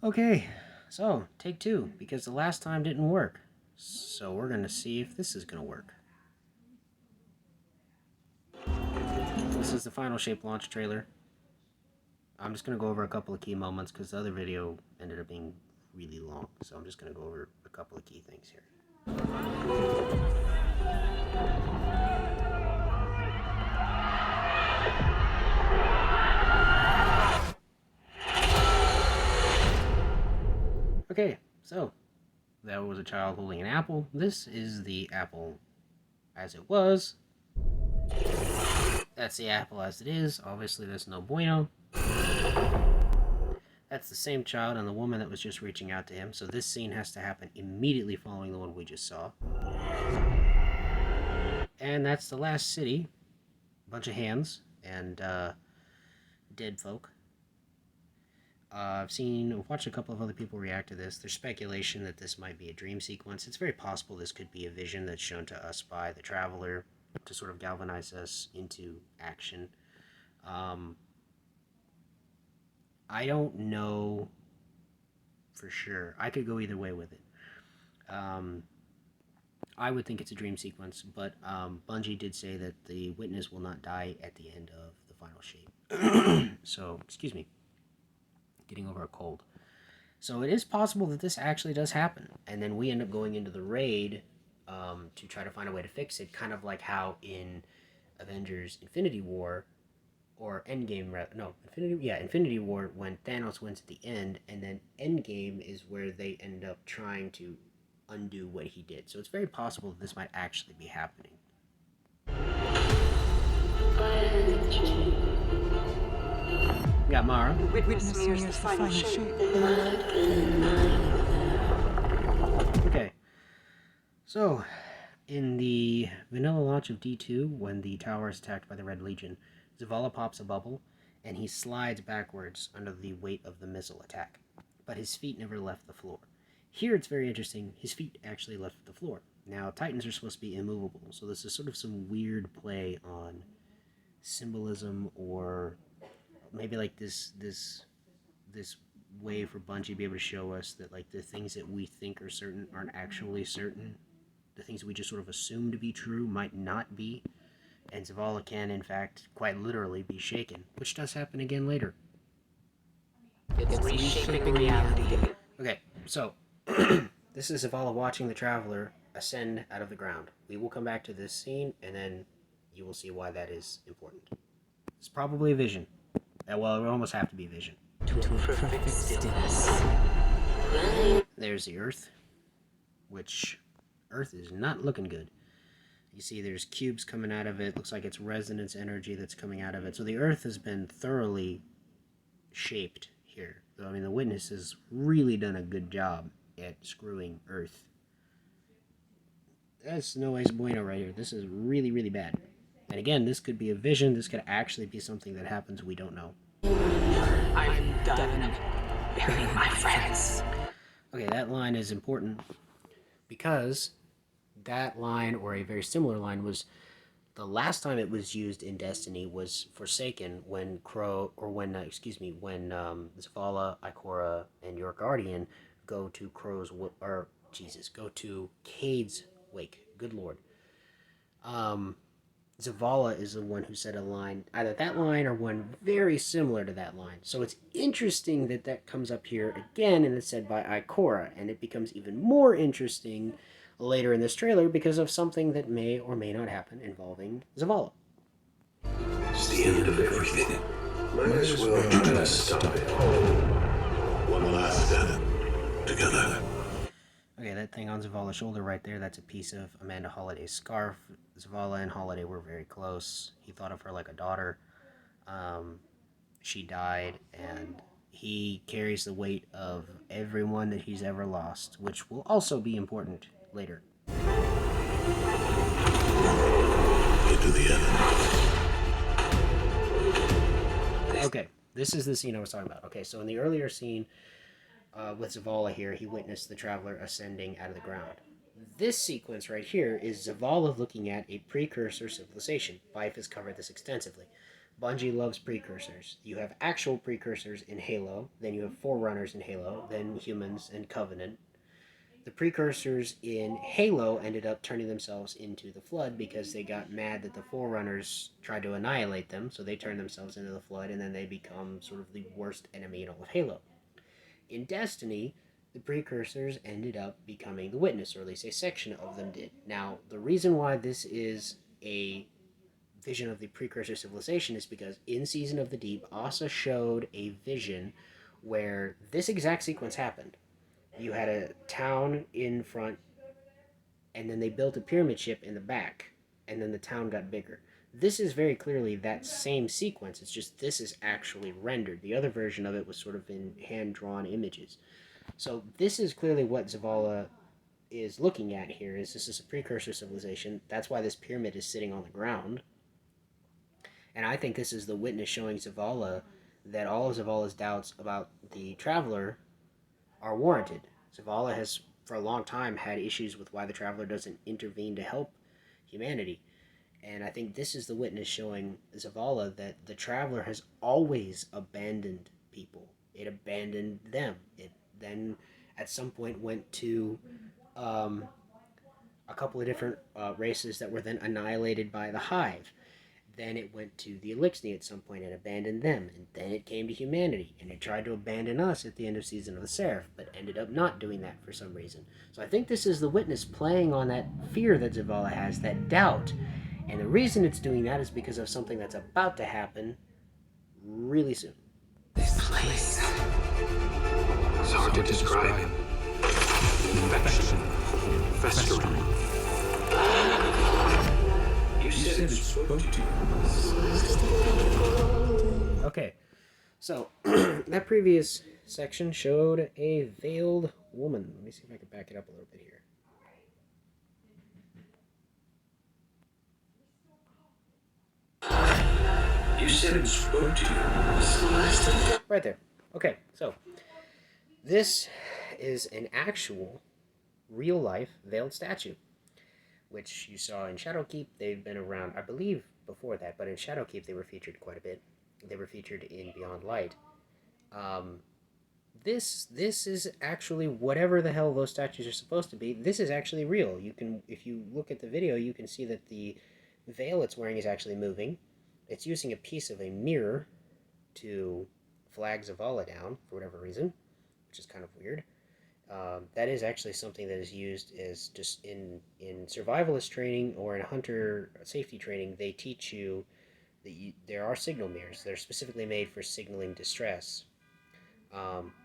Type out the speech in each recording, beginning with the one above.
Okay, so take two, because the last time didn't work. So we're going to see if this is going to work. This is the Final Shape launch trailer. I'm just going to go over a couple of key moments because the other video ended up being really long. So I'm just going to go over a couple of key things here. Okay, so that was a child holding an apple. This is the apple as it was. That's the apple as it is. Obviously, that's no bueno. That's the same child and the woman that was just reaching out to him. So this scene has to happen immediately following the one we just saw. And that's the last city. A bunch of hands and dead folk. I've watched a couple of other people react to this. There's speculation that this might be a dream sequence. It's very possible this could be a vision that's shown to us by the Traveler to sort of galvanize us into action. I don't know for sure. I could go either way with it. I would think it's a dream sequence, but Bungie did say that the witness will not die at the end of the final shape. So, excuse me. Getting over a cold. So it is possible that this actually does happen, and then we end up going into the raid to try to find a way to fix it, kind of like how in Avengers Infinity War, or Endgame, Infinity War, when Thanos wins at the end, and then Endgame is where they end up trying to undo what he did. So it's very possible that this might actually be happening. We got Mara. Witness nears the final shape. Okay. So, in the vanilla launch of D2, when the tower is attacked by the Red Legion, Zavala pops a bubble, and he slides backwards under the weight of the missile attack. But his feet never left the floor. Here it's very interesting, his feet actually left the floor. Now, Titans are supposed to be immovable, so this is sort of some weird play on symbolism, or maybe like this way for Bungie to be able to show us that like the things that we think are certain aren't actually certain. The things that we just sort of assume to be true might not be. And Zavala can, in fact, quite literally be shaken, which does happen again later. It's reshaping reality. Okay, so this is Zavala watching the Traveler ascend out of the ground. We will come back to this scene, and then you will see why that is important. It's probably a vision. Well, it would almost have to be a vision. To perfect stillness. There's the Earth, which Earth is not looking good. You see there's cubes coming out of it. Looks like it's resonance energy that's coming out of it. So the Earth has been thoroughly shaped here. So, I mean, the Witness has really done a good job at screwing Earth. That's no es bueno right here. This is really, really bad. And again, this could be a vision. This could actually be something that happens we don't know. I'm done burying my friends. Okay, that line is important because that line, or a very similar line, was the last time it was used in Destiny was Forsaken, when Zavala, Ikora, and your Guardian go to go to Cade's wake. Good lord. Zavala is the one who said a line, either that line or one very similar to that line. So it's interesting that that comes up here again and it's said by Ikora, and it becomes even more interesting later in this trailer because of something that may or may not happen involving Zavala. It's the end of everything. Might as well try to stop it. One last step. Together. Okay, that thing on Zavala's shoulder right there, that's a piece of Amanda Holliday's scarf. Zavala and Holiday were very close. He thought of her like a daughter. She died, and he carries the weight of everyone that he's ever lost, which will also be important later. Into the end. Okay, this is the scene I was talking about. Okay, so in the earlier scene with Zavala here, he witnessed the Traveler ascending out of the ground. This sequence right here is Zavala looking at a precursor civilization. Bife has covered this extensively. Bungie loves precursors. You have actual precursors in Halo, then you have Forerunners in Halo, then humans and Covenant. The precursors in Halo ended up turning themselves into the Flood because they got mad that the Forerunners tried to annihilate them, so they turned themselves into the Flood, and then they become sort of the worst enemy in all of Halo. In Destiny, the precursors ended up becoming the Witness, or at least a section of them did. Now, the reason why this is a vision of the precursor civilization is because in Season of the Deep, Asa showed a vision where this exact sequence happened. You had a town in front, and then they built a pyramid ship in the back, and then the town got bigger. This is very clearly that same sequence. It's just this is actually rendered. The other version of it was sort of in hand-drawn images. So this is clearly what Zavala is looking at here. Is this is a precursor civilization? That's why this pyramid is sitting on the ground. And I think this is the Witness showing Zavala that all of Zavala's doubts about the Traveler are warranted. Zavala has, for a long time, had issues with why the Traveler doesn't intervene to help humanity. And I think this is the Witness showing Zavala that the Traveler has always abandoned people. It abandoned them. It then, at some point, went to a couple of different races that were then annihilated by the Hive. Then it went to the Elixni at some point and abandoned them. And then it came to humanity. And it tried to abandon us at the end of Season of the Seraph, but ended up not doing that for some reason. So I think this is the Witness playing on that fear that Zavala has, that doubt. And the reason it's doing that is because of something that's about to happen really soon. This place. It's hard to describe. Infection. Festering. You said it spoke to you. Okay, so that previous section showed a veiled woman. Let me see if I can back it up a little bit here. You said it spoke to you. Right there. Okay, so this is an actual, real-life veiled statue, which you saw in Shadowkeep. They've been around, I believe, before that, but in Shadowkeep they were featured quite a bit. They were featured in Beyond Light. This is actually whatever the hell those statues are supposed to be. This is actually real. You can, if you look at the video, you can see that the veil it's wearing is actually moving. It's using a piece of a mirror to flag Zavala down for whatever reason, which is kind of weird. That is actually something that is used as just in survivalist training or in hunter safety training. They teach you that there are signal mirrors. They're specifically made for signaling distress.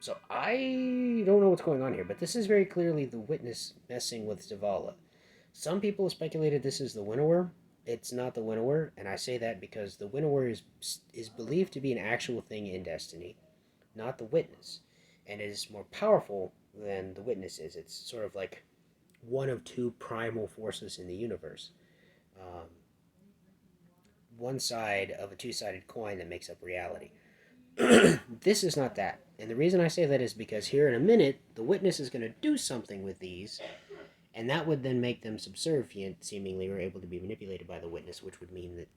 So I don't know what's going on here, but this is very clearly the Witness messing with Zavala. Some people have speculated this is the Winnower. It's not the Winnower, and I say that because the Winnower is believed to be an actual thing in Destiny, not the Witness, and it is more powerful than the Witness is. It's sort of like one of two primal forces in the universe. One side of a two-sided coin that makes up reality. This is not that. And the reason I say that is because here in a minute, the Witness is going to do something with these, and that would then make them subservient, seemingly, or able to be manipulated by the Witness, which would mean that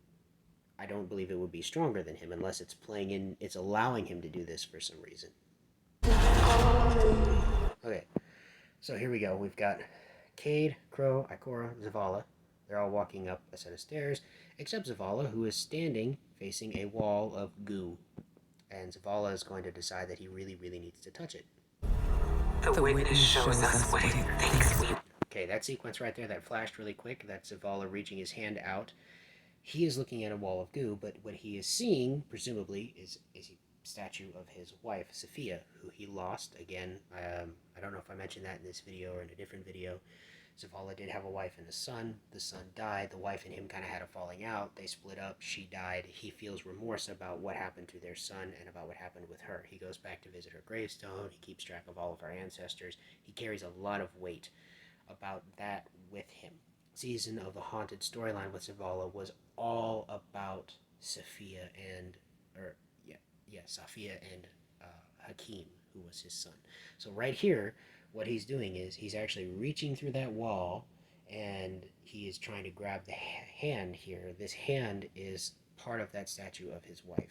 I don't believe it would be stronger than him unless it's playing in, it's allowing him to do this for some reason. Okay, so here we go. We've got Cade, Crow, Ikora, Zavala. They're all walking up a set of stairs, except Zavala, who is standing facing a wall of goo. And Zavala is going to decide that he really, really needs to touch it. The Witness shows us what it thinks we... Okay, that sequence right there, that flashed really quick. That's Zavala reaching his hand out. He is looking at a wall of goo, but what he is seeing, presumably, is a statue of his wife, Sophia, who he lost. Again, I don't know if I mentioned that in this video or in a different video. Zavala did have a wife and a son. The son died. The wife and him kind of had a falling out. They split up. She died. He feels remorse about what happened to their son and about what happened with her. He goes back to visit her gravestone. He keeps track of all of her ancestors. He carries a lot of weight about that with him. Season of the Haunted storyline with Zavala was all about Sophia and, Sophia and Hakim, who was his son. So right here, what he's doing is he's actually reaching through that wall, and he is trying to grab the hand here. This hand is part of that statue of his wife.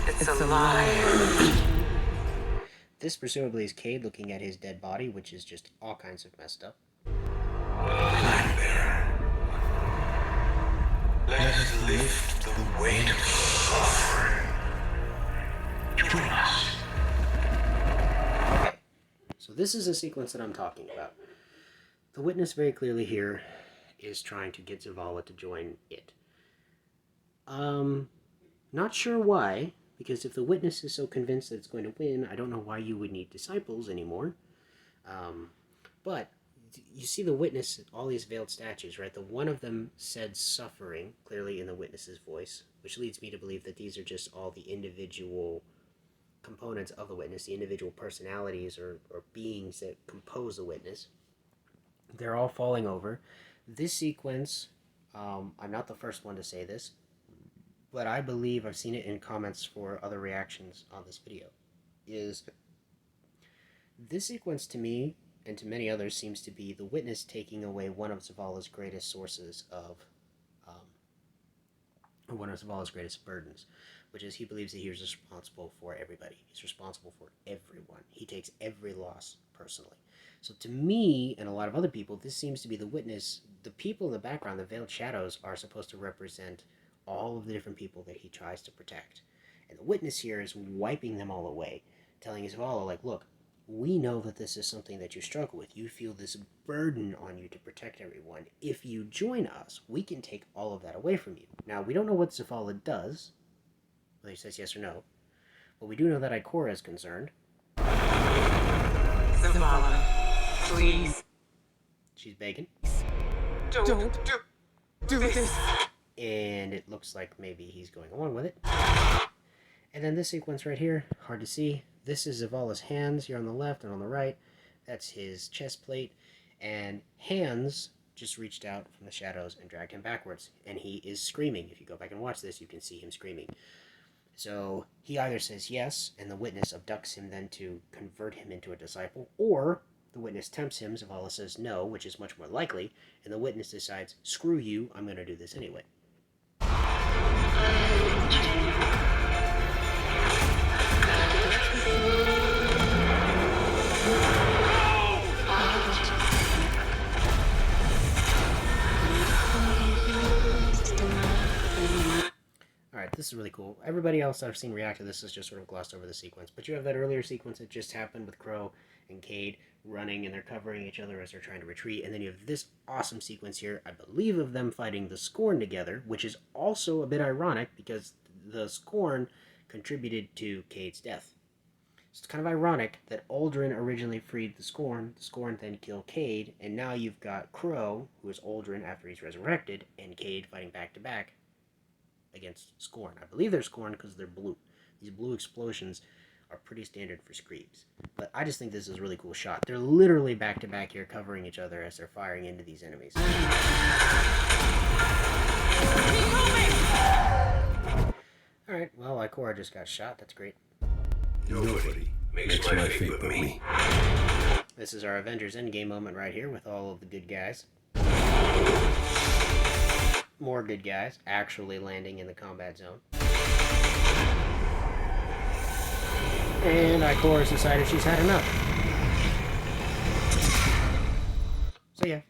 It's a lie. This presumably is Cade looking at his dead body, which is just all kinds of messed up. Let us lift the weight of suffering. Join us. Okay, so this is a sequence that I'm talking about. The witness very clearly here is trying to get Zavala to join it. Not sure why, because if the witness is so convinced that it's going to win, I don't know why you would need disciples anymore. But you see the witness, all these veiled statues, right? The one of them said suffering, clearly in the witness's voice, which leads me to believe that these are just all the individual components of the witness, the individual personalities or beings that compose the witness. They're all falling over. This sequence, I'm not the first one to say this, but I believe I've seen it in comments for other reactions on this video, is this sequence to me and to many others seems to be the witness taking away one of Zavala's greatest sources of, or one of Zavala's greatest burdens, which is he believes that he is responsible for everybody. He's responsible for everyone. He takes every loss personally. So to me, and a lot of other people, this seems to be the witness. The people in the background, the veiled shadows, are supposed to represent all of the different people that he tries to protect. And the witness here is wiping them all away, telling Zavala, like, look, we know that this is something that you struggle with. You feel this burden on you to protect everyone. If you join us, we can take all of that away from you. Now, we don't know what Zavala does, whether he says yes or no, but we do know that Ikora is concerned. Zavala, please. She's begging. Don't do this. And it looks like maybe he's going along with it. And then this sequence right here, hard to see. This is Zavala's hands here on the left and on the right. That's his chest plate. And Hands just reached out from the shadows and dragged him backwards. And he is screaming. If you go back and watch this, you can see him screaming. So he either says yes, and the witness abducts him then to convert him into a disciple, or the witness tempts him, Zavala says no, which is much more likely, and the witness decides, screw you, I'm going to do this anyway. Alright, this is really cool. Everybody else I've seen react to this has just sort of glossed over the sequence. But you have that earlier sequence that just happened with Crow and Cade running, and they're covering each other as they're trying to retreat. And then you have this awesome sequence here, I believe, of them fighting the Scorn together, which is also a bit ironic because the Scorn contributed to Cade's death. So it's kind of ironic that Aldrin originally freed the Scorn then killed Cade, and now you've got Crow, who is Aldrin after he's resurrected, and Cade fighting back to back against Scorn. I believe they're Scorn because they're blue. These blue explosions are pretty standard for Screams. But I just think this is a really cool shot. They're literally back to back here covering each other as they're firing into these enemies. Alright, well, Ikora just got shot. That's great. Nobody makes my fate but me. This is our Avengers Endgame moment right here with all of the good guys. More good guys actually landing in the combat zone. And Ikora's decided she's had enough. So yeah,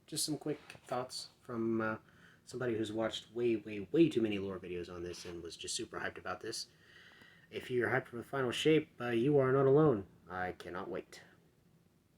just some quick thoughts from somebody who's watched way too many lore videos on this and was just super hyped about this. If you're hyped for the final shape, you are not alone. I cannot wait.